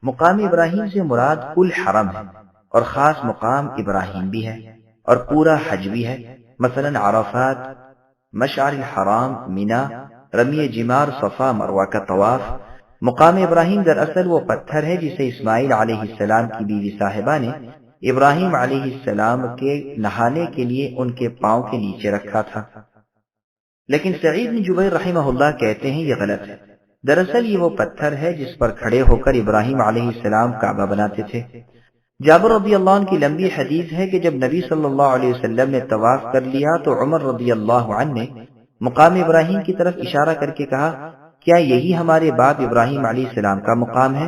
مقام ابراہیم سے مراد کل حرم ہے، اور خاص مقام ابراہیم بھی ہے، اور پورا حج بھی ہے، مثلا عرفات، مشعر الحرام، مینا، رمی جمار، صفا مروہ کا طواف۔ مقام ابراہیم دراصل وہ پتھر ہے جسے اسماعیل علیہ السلام کی بیوی صاحبہ نے ابراہیم علیہ السلام کے نہانے کے لیے ان کے پاؤں کے نیچے رکھا تھا، لیکن سعید بن جبیر رحمہ اللہ کہتے ہیں یہ غلط ہے۔ دراصل یہ وہ پتھر ہے جس پر کھڑے ہو کر ابراہیم علیہ السلام کعبہ بناتے تھے۔ جابر رضی اللہ عنہ کی لمبی حدیث ہے کہ جب نبی صلی اللہ علیہ وسلم نے طواف کر لیا تو عمر رضی اللہ عنہ نے مقام ابراہیم کی طرف اشارہ کر کے کہا، کیا یہی ہمارے باپ ابراہیم علیہ السلام کا مقام ہے؟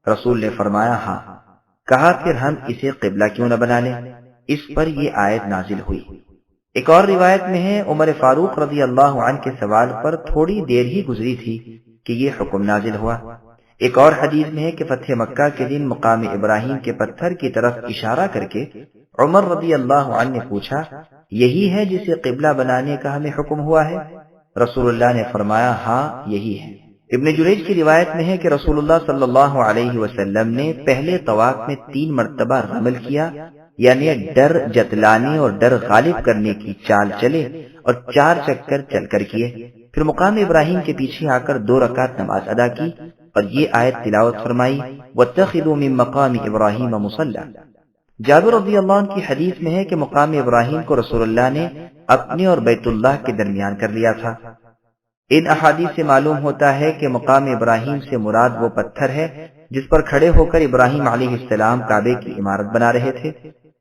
رسول نے فرمایا ہاں۔ کہا پھر ہم اسے قبلہ کیوں نہ بنا لیں؟ اس پر یہ آیت نازل ہوئی۔ ایک اور روایت میں ہے عمر فاروق رضی اللہ عنہ کے سوال پر تھوڑی دیر ہی گزری تھی کہ یہ حکم نازل ہوا۔ ایک اور حدیث میں ہے کہ فتح مکہ کے دن مقام ابراہیم کے پتھر کی طرف اشارہ کر کے عمر رضی اللہ عنہ نے پوچھا، یہی ہے جسے قبلہ بنانے کا ہمیں حکم ہوا ہے؟ رسول اللہ نے فرمایا ہاں یہی ہے۔ ابن جریج کی روایت میں ہے کہ رسول اللہ صلی اللہ علیہ وسلم نے پہلے طواف میں 3 مرتبہ رمل کیا، یعنی ڈر جتلانے اور ڈر غالب کرنے کی چال چلے، اور 4 چکر چل کر کیے، پھر مقام ابراہیم کے پیچھے آ کر 2 رکعت نماز ادا کی اور یہ آیت تلاوت فرمائی، وَاتَّخِذُوا مِن مَّقَامِ إِبْرَاهِيمَ مُصَلًّى۔ جابر رضی اللہ عنہ کی حدیث میں ہے کہ مقام ابراہیم کو رسول اللہ نے اپنے اور بیت اللہ کے درمیان کر لیا تھا۔ ان احادیث سے معلوم ہوتا ہے کہ مقام ابراہیم سے مراد وہ پتھر ہے جس پر کھڑے ہو کر ابراہیم علیہ السلام کعبے کی عمارت بنا رہے تھے۔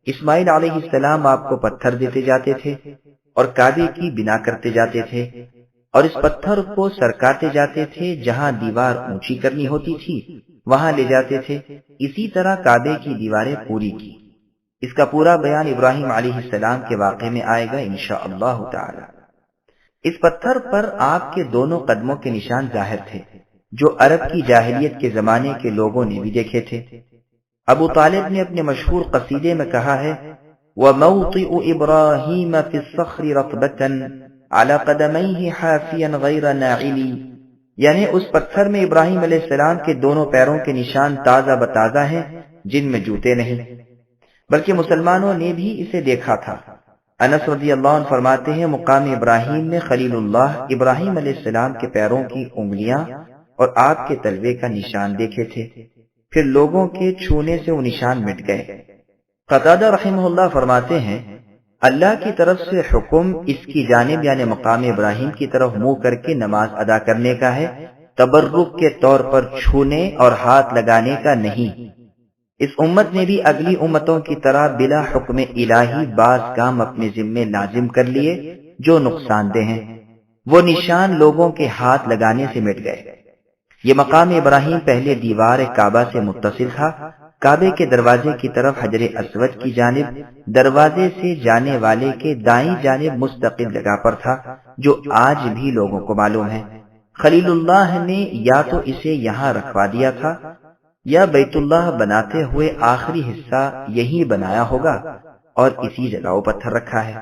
اسماعیل علیہ السلام آپ کو پتھر دیتے جاتے تھے اور کعبے کی بنا کرتے جاتے تھے، اور اس پتھر کو سرکاتے جاتے تھے، جہاں دیوار اونچی کرنی ہوتی تھی وہاں لے جاتے تھے، اسی طرح کعبے کی دیواریں پوری کی۔ اس کا پورا بیان ابراہیم علیہ السلام کے واقعے میں آئے گا انشاءاللہ تعالی۔ اس پتھر پر آپ کے دونوں قدموں کے نشان ظاہر تھے، جو عرب کی جاہلیت کے زمانے کے لوگوں نے بھی دیکھے تھے۔ ابو طالب نے اپنے مشہور قصیدے میں کہا ہے، وَمَوْطِئُ إِبْرَاهِيمَ فِي الصَّخْرِ رَطْبَةً عَلَى قَدَمَيْهِ حَافِيًا غَيْرَ نَاعِلٍ، یعنی اس پتھر میں ابراہیم علیہ السلام کے دونوں پیروں کے نشان تازہ بتازہ ہیں، جن میں جوتے نہیں، بلکہ مسلمانوں نے بھی اسے دیکھا تھا۔ انس رضی اللہ عنہ فرماتے ہیں مقام ابراہیم میں خلیل اللہ ابراہیم علیہ السلام کے پیروں کی انگلیاں اور آپ کے تلوے کا نشان دیکھے تھے، پھر لوگوں کے چھونے سے وہ نشان مٹ گئے۔ قتادہ رحمہ اللہ فرماتے ہیں اللہ کی طرف سے حکم اس کی جانب یعنی مقام ابراہیم کی طرف منہ کر کے نماز ادا کرنے کا ہے، تبرک کے طور پر چھونے اور ہاتھ لگانے کا نہیں۔ اس امت نے بھی اگلی امتوں کی طرح بلا حکم الہی بعض کام اپنے ذمے لازم کر لیے جو نقصان دہ ہیں، وہ نشان لوگوں کے ہاتھ لگانے سے مٹ گئے۔ یہ مقام ابراہیم پہلے دیوار کعبہ سے متصل تھا، کعبے کے دروازے کی طرف حجر اسود کی جانب دروازے سے جانے والے کے دائیں جانب مستقل جگہ پر تھا، جو آج بھی لوگوں کو معلوم ہے۔ خلیل اللہ نے یا تو اسے یہاں رکھوا دیا تھا یا بیت اللہ بناتے ہوئے آخری حصہ یہی بنایا ہوگا اور اسی جگہ وہ پتھر رکھا ہے۔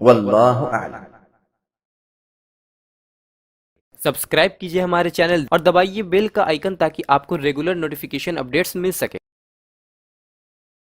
واللہ اعلم۔ سبسکرائب کیجئے ہمارے چینل اور دبائیے بیل کا آئیکن تاکہ آپ کو ریگولر نوٹیفیکیشن اپڈیٹس مل سکے۔